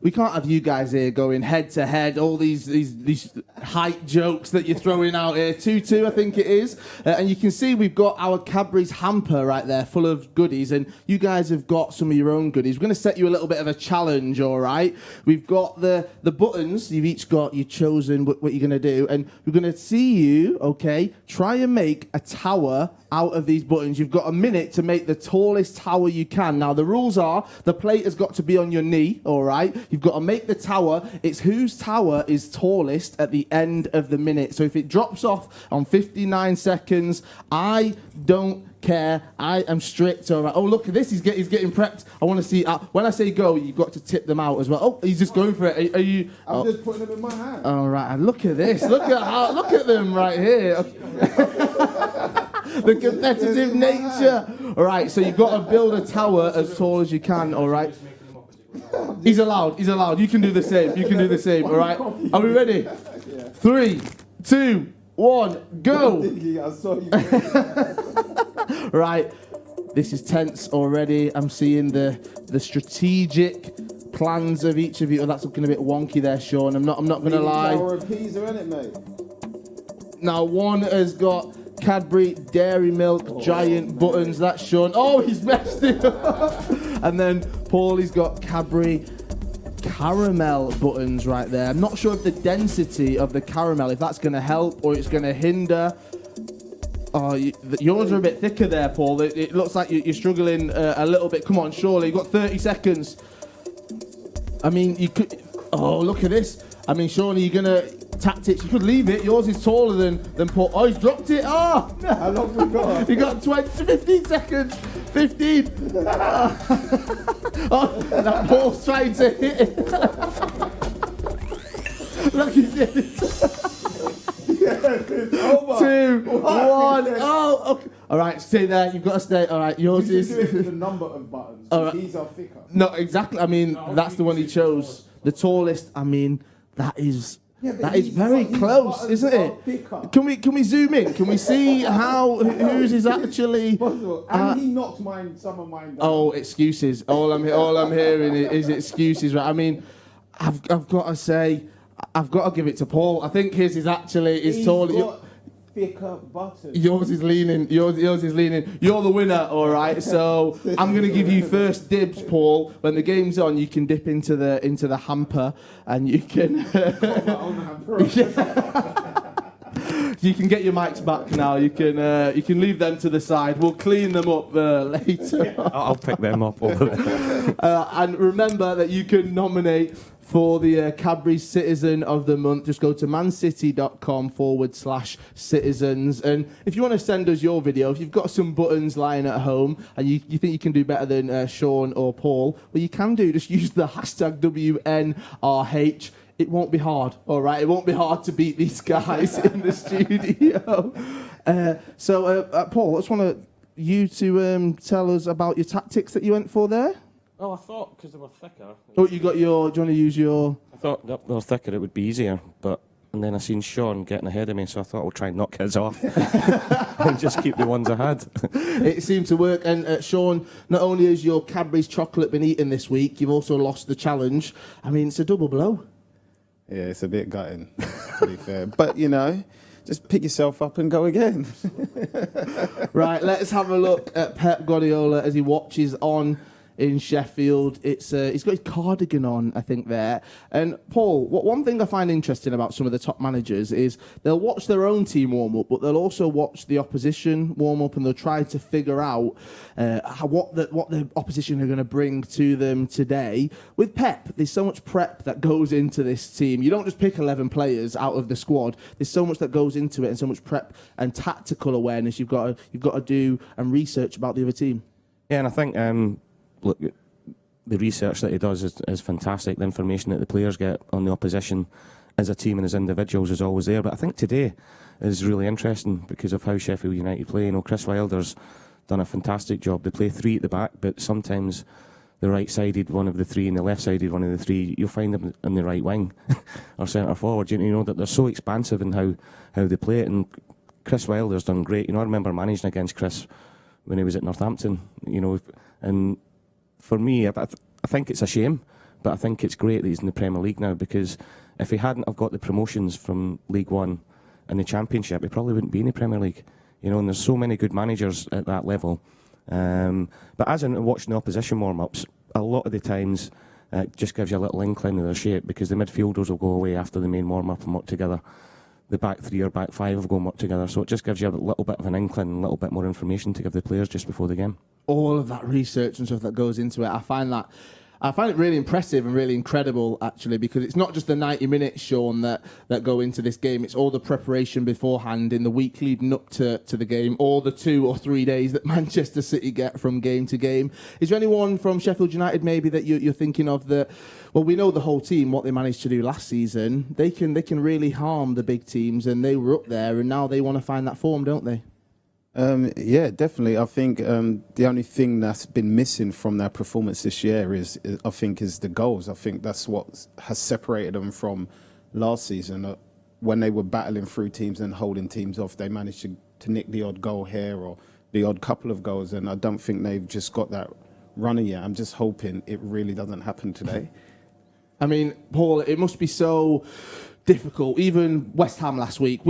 we can't have you guys here going head to head, all these height jokes that you're throwing out here. 2-2, I think it is. And you can see we've got our Cadbury's hamper right there full of goodies, and you guys have got some of your own goodies. We're going to set you a little bit of a challenge, all right? We've got the buttons. You've each got, you've chosen what you're going to do, and we're going to see you, okay, try and make a tower out of these buttons. You've got a minute to make the tallest tower you can. Now, the rules are the plate has got to be on your knee, all right? You've got to make the tower. It's whose tower is tallest at the end of the minute. So if it drops off on 59 seconds, I don't care. I am strict. All right. Oh, look at this. He's getting prepped. I want to see. When I say go, you've got to tip them out as well. Oh, he's just going for it. Are you? I'm just putting them in my hand. All right. And look at this. Look at them right here. The competitive nature. All right. So you've got to build a tower as tall as you can. All right. He's allowed. You can do the same. All right. Are we ready? 3, 2, 1, go. Right. This is tense already. I'm seeing the strategic plans of each of you. Oh, that's looking a bit wonky there, Shaun. I'm not going to lie. Tower of Pisa, isn't it, mate? Now one has got Cadbury Dairy Milk giant buttons. That's Shaun. Oh, he's messed it up. And then Paulie's got Cadbury caramel buttons right there. I'm not sure if the density of the caramel, if that's going to help or it's going to hinder. Oh, yours are a bit thicker there, Paul. It looks like you're struggling a little bit. Come on, surely. You've got 30 seconds. I mean, you could... Oh, look at this. I mean, Shaun, are you going to... Tactics, you could leave it. Yours is taller than Paul. Oh, he's dropped it. Oh! How long we got? You got 15 seconds. 15. Oh, that Paul's trying to hit it. Look, he did it. Over. 2, 1. Oh, okay. All right, stay there. You've got to stay. All right, yours is... the number of buttons. All right. These are thicker. No, exactly. I mean, that's the one he chose. The tallest, I mean, that is... Yeah, that is very close, isn't it? Can we zoom in? Can we see whose is actually? And he knocked some of mine down. Oh, excuses! All I'm hearing is excuses. Right? I mean, I've got to say, I've got to give it to Paul. I think his is actually tall. Thicker buttons. Yours is leaning. Yours is leaning. You're the winner, all right. So I'm going to give you first dibs, Paul. When the game's on, you can dip into the hamper, and you can. You can get your mics back now. You can leave them to the side. We'll clean them up later. I'll pick them up over there. And remember that you can nominate for the Cadbury Citizen of the Month. Just go to mancity.com/citizens. And if you want to send us your video, if you've got some buttons lying at home and you think you can do better than Shaun or Paul, well, you can do. Just use the hashtag WNRH. It won't be hard, all right? It won't be hard to beat these guys in the studio. Paul, I just want you to tell us about your tactics that you went for there. Oh, I thought because they were thicker. Oh, you got your... Do you want to use your... I thought they were thicker, it would be easier, and then I seen Shaun getting ahead of me, so I thought I'll try and knock his off and just keep the ones I had. It seemed to work. And Shaun, not only has your Cadbury's chocolate been eaten this week, you've also lost the challenge. I mean, it's a double blow. Yeah, it's a bit gutting, to be fair. But, just pick yourself up and go again. Right, let's have a look at Pep Guardiola as he watches on in Sheffield. He's got his cardigan on, I think, there. And Paul, one thing I find interesting about some of the top managers is they'll watch their own team warm up, but they'll also watch the opposition warm up, and they'll try to figure out what the opposition are going to bring to them today. With Pep, there's so much prep that goes into this team. You don't just pick 11 players out of the squad. There's so much that goes into it, and so much prep and tactical awareness you've got to do and research about the other team. Yeah, and I think look, the research that he does is fantastic. The information that the players get on the opposition as a team and as individuals is always there. But I think today is really interesting because of how Sheffield United play. Chris Wilder's done a fantastic job. They play 3 at the back, but sometimes the right-sided one of the 3 and the left-sided one of the 3, you'll find them in the right wing or centre forward. You know that they're so expansive in how they play it. And Chris Wilder's done great. I remember managing against Chris when he was at Northampton. And for me, I think it's a shame But I think it's great that he's in the Premier League now, because if he hadn't have got the promotions from League One and the Championship, he probably wouldn't be in the Premier League. You know, and there's so many good managers at that level. But as in watching the opposition warm-ups, a lot of the times it just gives you a little inkling of their shape, because the midfielders will go away after the main warm-up and work together. The back three or back five will go and work together. So it just gives you a little bit of an inkling and a little bit more information to give the players just before the game. All of that research and stuff that goes into it, I find it really impressive and really incredible, actually, because it's not just the 90 minutes, Shaun, that go into this game. It's all the preparation beforehand in the week leading up to the game, or the 2 or 3 days that Manchester City get from game to game. Is there anyone from Sheffield United maybe that you're thinking of that? Well, we know the whole team, what they managed to do last season. They can really harm the big teams, and they were up there, and now they want to find that form, don't they? Yeah, definitely. I think the only thing that's been missing from their performance this year is the goals. I think that's what has separated them from last season. When they were battling through teams and holding teams off, they managed to nick the odd goal here or the odd couple of goals, and I don't think they've just got that running yet. I'm just hoping it really doesn't happen today. I mean, Paul, it must be so difficult. Even West Ham last week,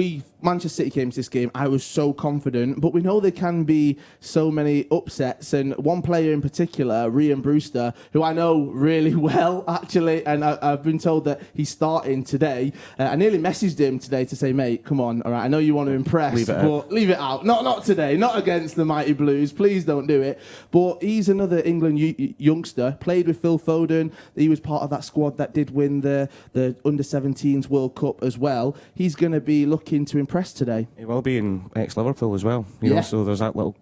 Manchester City came to this game, I was so confident, but we know there can be so many upsets, and one player in particular, Ryan Brewster, who I know really well, actually, and I've been told that he's starting today. I nearly messaged him today to say, mate, come on, all right, I know you want to impress, leave it out. Not today, not against the Mighty Blues, please don't do it. But he's another England youngster, played with Phil Foden, he was part of that squad that did win the Under-17s World Cup as well. He's going to be looking to impress today. He will be in ex-Liverpool as well, you know, so there's that little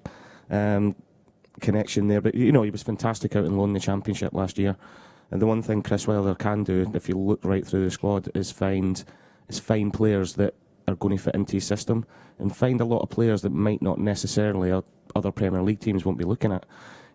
connection there. But, you know, he was fantastic out in loan in the Championship last year. And the one thing Chris Wilder can do, if you look right through the squad, is find players that are going to fit into his system, and find a lot of players that might not necessarily other Premier League teams won't be looking at.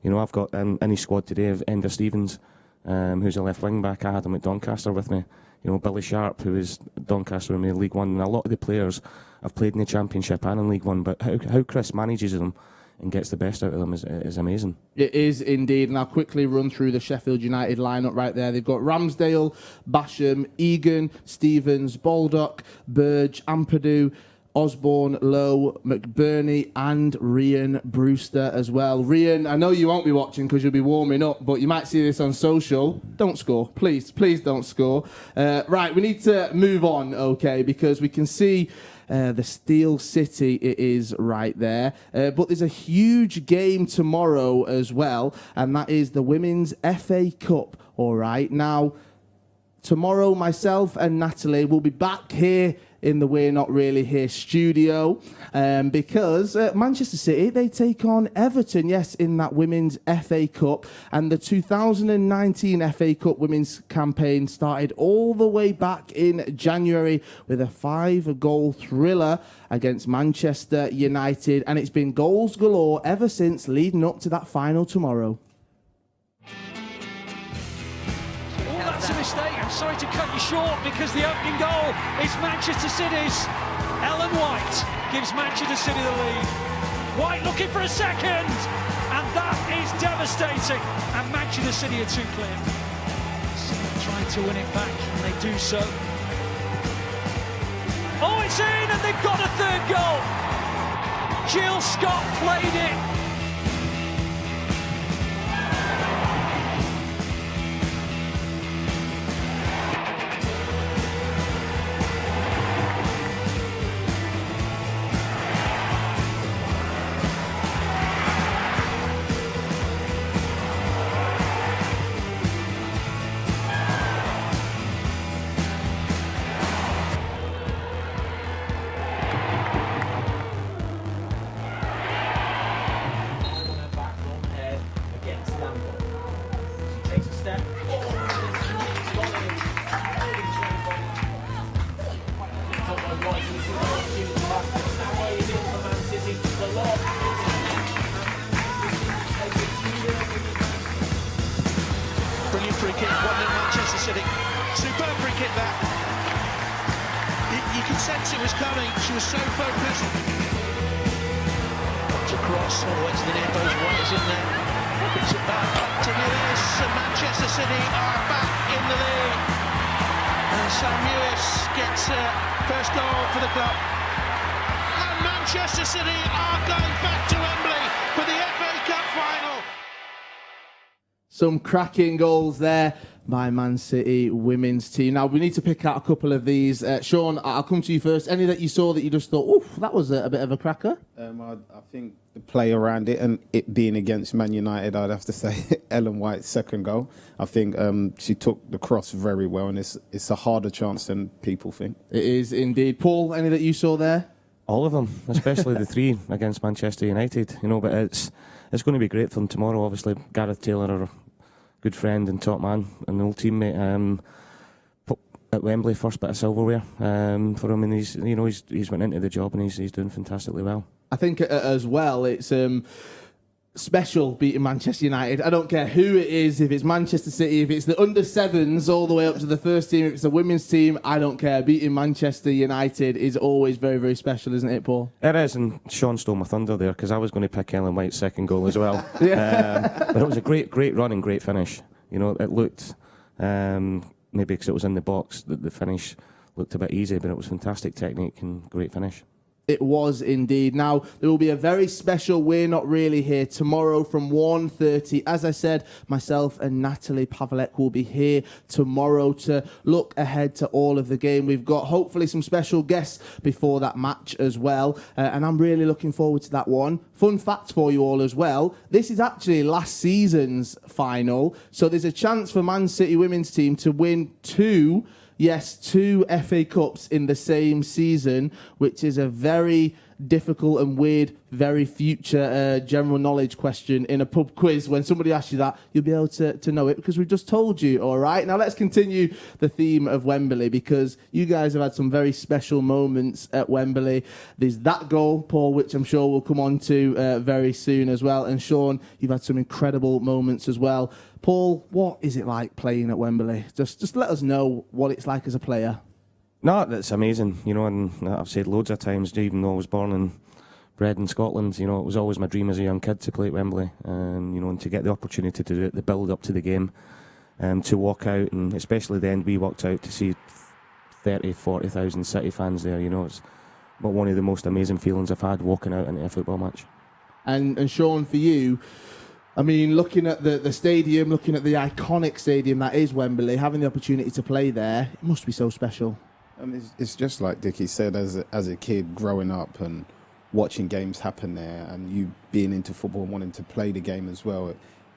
You know, I've got in his squad today of Enda Stevens, who's a left wing back. I had him at Doncaster with me. You know, Billy Sharp, who is Doncaster in League One, and a lot of the players have played in the Championship and in League One. But how Chris manages them and gets the best out of them is amazing. It is indeed, and I'll quickly run through the Sheffield United lineup right there. They've got Ramsdale, Basham, Egan, Stevens, Baldock, Burge, Ampadu, Osborne, Lowe, McBurney and Ryan Brewster as well. Ryan, I know you won't be watching because you'll be warming up, but you might see this on social. Don't score. Please don't score. Right, we need to move on, okay, because we can see the Steel City, it is right there. But there's a huge game tomorrow as well, and that is the Women's FA Cup, all right? Now, tomorrow, myself and Natalie will be back here in the We're Not Really Here studio because Manchester City, they take on Everton, yes, in that Women's FA Cup. And the 2019 FA Cup Women's campaign started all the way back in January with a 5-goal thriller against Manchester United. And it's been goals galore ever since, leading up to that final tomorrow. That's a mistake. I'm sorry to cut you short because the opening goal is Manchester City's. Ellen White gives Manchester City the lead. White looking for a second, and that is devastating. And Manchester City are too clear. City trying to win it back, and they do so. Oh, it's in, and they've got a third goal. Jill Scott played it. Brilliant free kick, 1-0 Manchester City. Superb free kick that. You could sense it was coming. She was so focused. Across all the way to the near post. White is in there. It's continuous, and Manchester City are back in the lead. And Sam Lewis gets first goal for the club. And Manchester City are going back to Wembley for the FA Cup final. Some cracking goals there by Man City women's team. Now, we need to pick out a couple of these. Shaun, I'll come to you first. Any that you saw that you just thought, oof, that was a bit of a cracker? I think the play around it and it being against Man United, I'd have to say Ellen White's second goal. I think she took the cross very well, and it's a harder chance than people think. It is indeed. Paul, any that you saw there? All of them, especially the three against Manchester United. But it's going to be great for them tomorrow. Obviously, Gareth Taylor, our good friend and top man and old teammate, at Wembley, first bit of silverware for him, and he's went into the job and he's doing fantastically well. I think as well, it's special beating Manchester United. I don't care who it is, if it's Manchester City, if it's the under-7s all the way up to the first team, if it's the women's team, I don't care. Beating Manchester United is always very, very special, isn't it, Paul? It is, and Shaun stole my thunder there because I was going to pick Ellen White's second goal as well. But it was a great run and great finish. It looked, maybe because it was in the box, that the finish looked a bit easy, but it was fantastic technique and great finish. It was indeed. Now, there will be a very special We're Not Really here tomorrow from 1:30. As I said, myself and Natalie Pavlek will be here tomorrow to look ahead to all of the game. We've got hopefully some special guests before that match as well, and I'm really looking forward to that one. Fun fact for you all as well, this is actually last season's final, so there's a chance for Man City women's team to win two FA Cups in the same season, which is a very difficult and weird, very future general knowledge question in a pub quiz. When somebody asks you that, you'll be able to know it because we've just told you, all right? Now let's continue the theme of Wembley because you guys have had some very special moments at Wembley. There's that goal, Paul, which I'm sure we'll come on to very soon as well. And Shaun, you've had some incredible moments as well. Paul, what is it like playing at Wembley? Just let us know what it's like as a player. No, that's amazing, and I've said loads of times, even though I was born and bred in Scotland, it was always my dream as a young kid to play at Wembley, and to get the opportunity to do it, the build up to the game, to walk out, and especially the end we walked out to see 40,000 City fans there, it's one of the most amazing feelings I've had walking out into a football match. And Shaun, for you, I mean, looking at the stadium, looking at the iconic stadium that is Wembley, having the opportunity to play there, it must be so special. It's just like Dickie said, as a kid growing up and watching games happen there, and you being into football and wanting to play the game as well.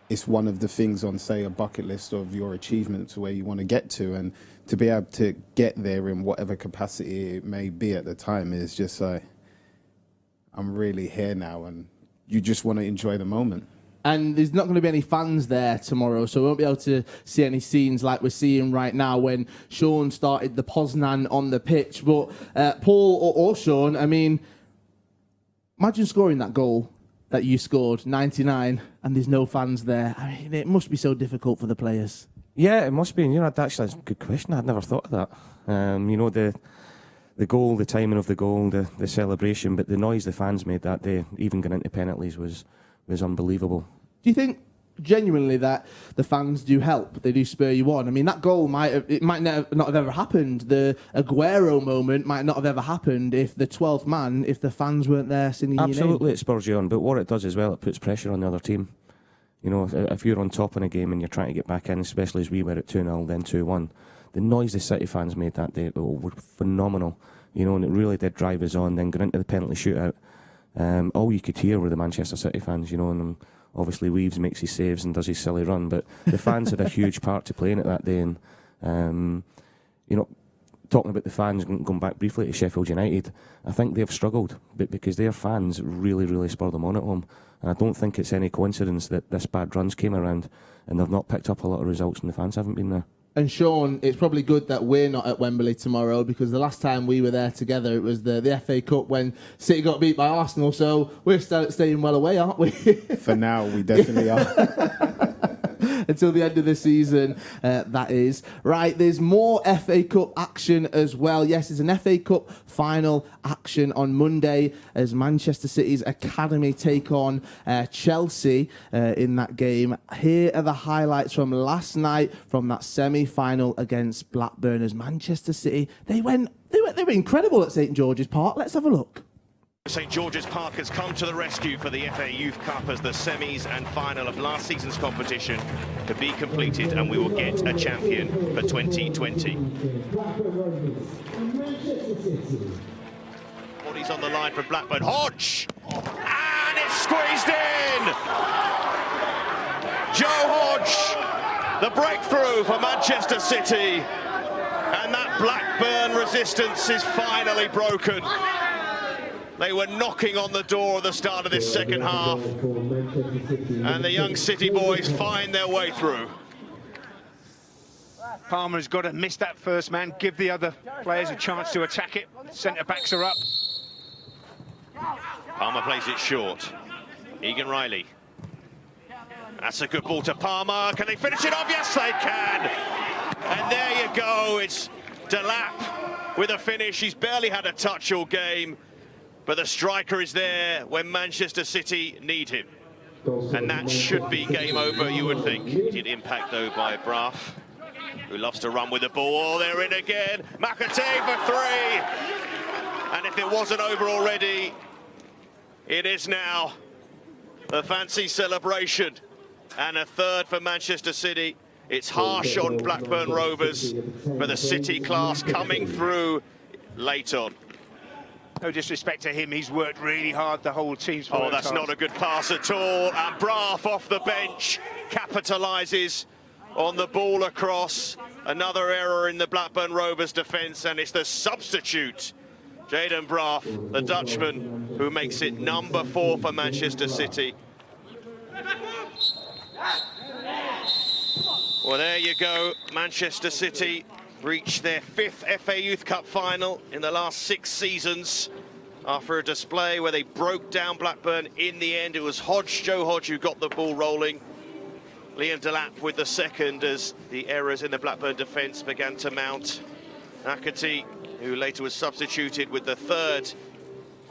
It's one of the things on, say, a bucket list of your achievements where you want to get to, and to be able to get there in whatever capacity it may be at the time is just like, I'm really here now, and you just want to enjoy the moment. And there's not going to be any fans there tomorrow, so we won't be able to see any scenes like we're seeing right now when Shaun started the Poznan on the pitch. But Paul or Shaun, I mean, imagine scoring that goal that you scored, 99, and there's no fans there. I mean, it must be so difficult for the players. Yeah, it must be. That's a good question. I'd never thought of that. The goal, the timing of the goal, the celebration, but the noise the fans made that day, even going into penalties, was unbelievable. Do you think genuinely that the fans do help? They do spur you on? I mean, that goal might not have ever happened. The Aguero moment might not have ever happened if the 12th man, if the fans weren't there singing Absolutely, your name. it spurs you on. But what it does as well, it puts pressure on the other team. If you're on top in a game and you're trying to get back in, especially as we were at 2-0, then 2-1, the noise the City fans made that day were phenomenal. And it really did drive us on. Then going into the penalty shootout, all you could hear were the Manchester City fans, and obviously Weaves makes his saves and does his silly run, but the fans had a huge part to play in it that day. And talking about the fans, going back briefly to Sheffield United, I think they've struggled because their fans really, really spur them on at home. And I don't think it's any coincidence that this bad runs came around and they've not picked up a lot of results and the fans haven't been there. And Shaun, it's probably good that we're not at Wembley tomorrow because the last time we were there together, it was the FA Cup when City got beat by Arsenal. So we're staying well away, aren't we? For now, we definitely are. until the end of the season, that is. Right, there's more FA Cup action as well. Yes, there's an FA Cup final action on Monday as Manchester City's academy take on Chelsea in that game. Here are the highlights from last night from that semi-final against Blackburn as Manchester City, they were incredible at St George's Park. Let's have a look. St George's Park has come to the rescue for the FA Youth Cup as the semis and final of last season's competition to be completed, and we will get a champion for 2020. Bodies on the line for Blackburn. Hodge! And it's squeezed in! Joe Hodge, the breakthrough for Manchester City. And that Blackburn resistance is finally broken. They were knocking on the door at the start of this second half, and the young City boys find their way through. Palmer's got to miss that first man, give the other players a chance to attack it. Centre-backs are up. Palmer plays it short. Egan Riley. That's a good ball to Palmer. Can they finish it off? Yes, they can. And there you go. It's Delap with a finish. He's barely had a touch all game. But the striker is there when Manchester City need him. And that should be game over, you would think. Good impact, though, by Braff, who loves to run with the ball. Oh, they're in again. McAtee for 3. And if it wasn't over already, it is now. The fancy celebration. And a third for Manchester City. It's harsh on Blackburn Rovers, but the City class coming through late on. No disrespect to him, he's worked really hard, the whole team's worked that's hard. Not a good pass at all, and Braff off the bench capitalises on the ball across. Another error in the Blackburn Rovers defence, and it's the substitute, Jayden Braff, the Dutchman, who makes it number 4 for Manchester City. Well, there you go, Manchester City reached their 5th FA Youth Cup final in the last 6 seasons after a display where they broke down Blackburn. In the end, it was Joe Hodge who got the ball rolling. Liam Delap with the second as the errors in the Blackburn defence began to mount. Akati, who later was substituted, with the third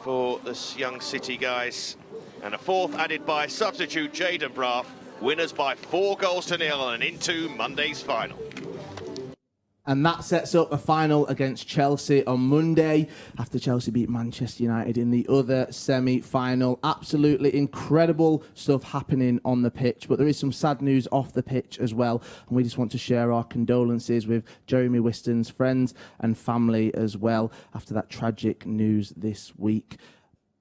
for this young City guys. And a fourth added by substitute Jayden Braff. Winners by 4 goals to 0 and into Monday's final. And that sets up a final against Chelsea on Monday after Chelsea beat Manchester United in the other semi-final. Absolutely incredible stuff happening on the pitch, but there is some sad news off the pitch as well. And we just want to share our condolences with Jeremy Whiston's friends and family as well after that tragic news this week.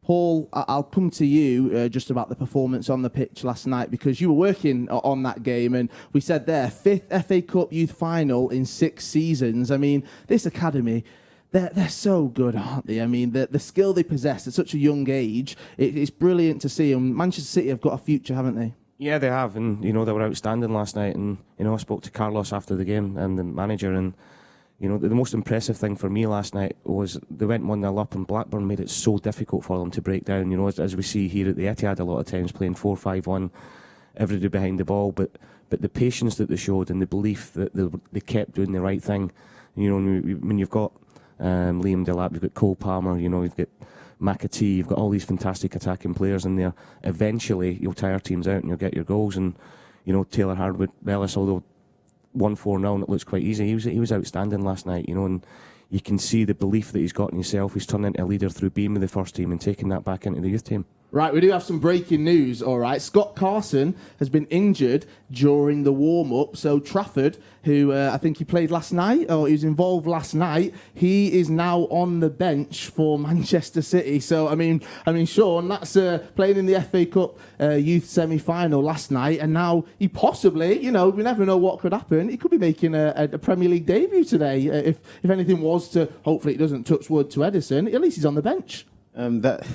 Paul, I'll come to you just about the performance on the pitch last night, because you were working on that game, and we said there, 5th FA Cup youth final in 6 seasons. I mean, this academy, they're so good, aren't they? I mean, the skill they possess at such a young age, it's brilliant to see. And Manchester City have got a future, haven't they? Yeah, they have, and they were outstanding last night. And I spoke to Carlos after the game and the manager, and the most impressive thing for me last night was they went 1-0 up and Blackburn made it so difficult for them to break down. As we see here at the Etihad a lot of times, playing 4-5-1, everybody behind the ball, but the patience that they showed and the belief that they kept doing the right thing. When you've got Liam Delap, you've got Cole Palmer, you've got McAtee, you've got all these fantastic attacking players in there. Eventually, you'll tire teams out and you'll get your goals. And Taylor Hardwood, Bellis, although 1-4 now and it looks quite easy. He was outstanding last night, and you can see the belief that he's got in himself. He's turned into a leader through being with the first team and taking that back into the youth team. Right, we do have some breaking news, all right. Scott Carson has been injured during the warm-up. So Trafford, who I think he played last night, or he was involved last night, he is now on the bench for Manchester City. So, I mean, Shaun, that's playing in the FA Cup youth semi-final last night, and now he possibly, we never know what could happen. He could be making a Premier League debut today. If anything was to, hopefully it doesn't touch wood to Edison, at least he's on the bench. That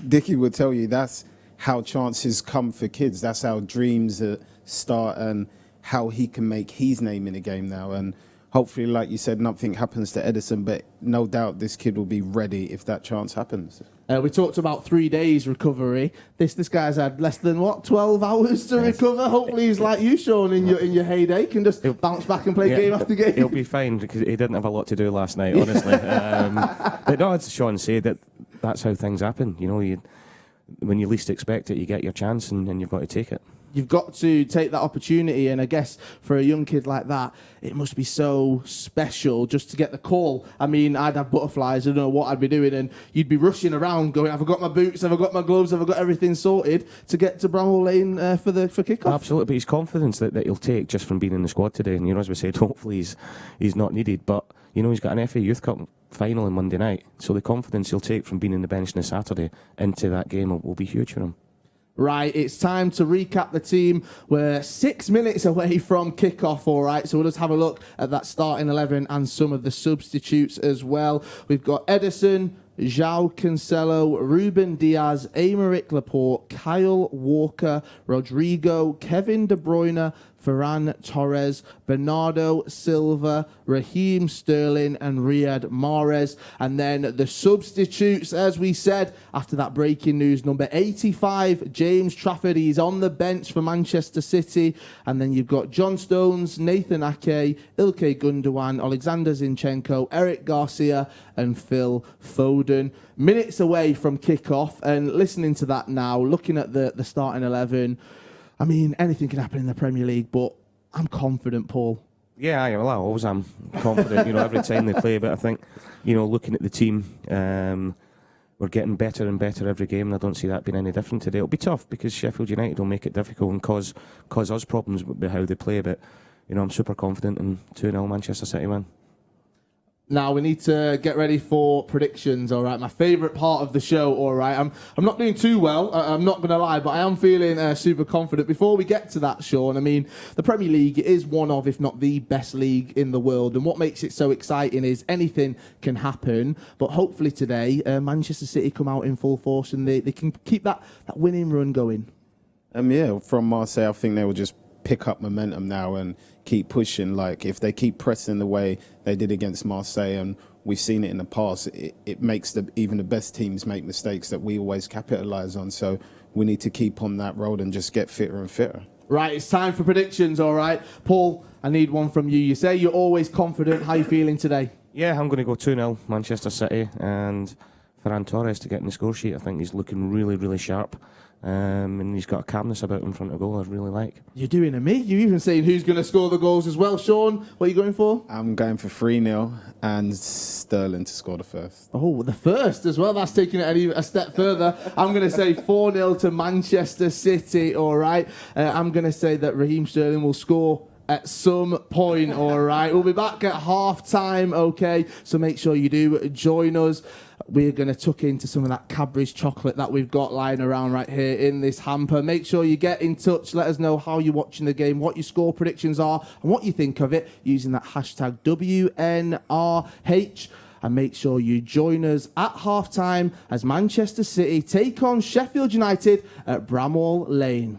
Dickie would tell you that's how chances come for kids. That's how dreams start and how he can make his name in the game now. And hopefully, like you said, nothing happens to Edison, but no doubt this kid will be ready if that chance happens. We talked about 3 days recovery. This guy's had less than 12 hours to recover. Hopefully he's like you, Shaun, in your heyday, can just bounce back and play game after game. He'll be fine because he didn't have a lot to do last night, honestly. But no, as Shaun said, that's how things happen. You know, when you least expect it, you get your chance and you've got to take it. You've got to take that opportunity, and I guess for a young kid like that, it must be so special just to get the call. I mean, I'd have butterflies, I don't know what I'd be doing, and you'd be rushing around going, have I got my boots, have I got my gloves, have I got everything sorted to get to Bramall Lane for kickoff? Absolutely, but his confidence that he'll take just from being in the squad today, and as we said, hopefully he's not needed, but he's got an FA Youth Cup final on Monday night, so the confidence he'll take from being in the bench on a Saturday into that game will be huge for him. Right, it's time to recap the team. We're 6 minutes away from kickoff, all right? So we'll just have a look at that starting 11 and some of the substitutes as well. We've got Edison, João Cancelo, Ruben Diaz, Aymeric Laporte, Kyle Walker, Rodrigo, Kevin De Bruyne, Ferran Torres, Bernardo Silva, Raheem Sterling and Riyad Mahrez. And then the substitutes, as we said, after that breaking news, number 85, James Trafford. He's on the bench for Manchester City. And then you've got John Stones, Nathan Ake, Ilkay Gundogan, Alexander Zinchenko, Eric Garcia and Phil Foden. Minutes away from kickoff, and listening to that now, looking at the starting 11, I mean, anything can happen in the Premier League, but I'm confident, Paul. Yeah, I always am confident, every time they play. But I think, looking at the team, we're getting better and better every game, and I don't see that being any different today. It'll be tough because Sheffield United will make it difficult and cause us problems with how they play. But, I'm super confident in 2-0 Manchester City win. Now we need to get ready for predictions, all right? My favourite part of the show, all right? I'm not doing too well, I'm not going to lie, but I am feeling super confident. Before we get to that, Shaun, I mean, the Premier League is one of, if not the best league in the world, and what makes it so exciting is anything can happen, but hopefully today, Manchester City come out in full force and they can keep that winning run going. From Marseille, I think they will just pick up momentum now and keep pushing. Like, if they keep pressing the way they did against Marseille, and we've seen it in the past, it makes even the best teams make mistakes that we always capitalise on. So we need to keep on that road and just get fitter and fitter. Right, it's time for predictions, all right? Paul, I need one from you. You say you're always confident. How are you feeling today? Yeah, I'm going to go 2-0 Manchester City, and Ferran Torres to get in the score sheet. I think he's looking really, really sharp. And he's got a calmness about him in front of goal I really like. You're doing a me. You're even saying who's going to score the goals as well. Shaun, what are you going for? I'm going for 3-0 and Sterling to score the first. Oh, the first as well. That's taking it a step further. I'm going to say 4-0 to Manchester City, all right? I'm going to say that Raheem Sterling will score at some point, all right? We'll be back at half-time, okay? So make sure you do join us. We're going to tuck into some of that Cadbury's chocolate that we've got lying around right here in this hamper. Make sure you get in touch. Let us know how you're watching the game, what your score predictions are, and what you think of it using that hashtag WNRH. And make sure you join us at half-time as Manchester City take on Sheffield United at Bramall Lane.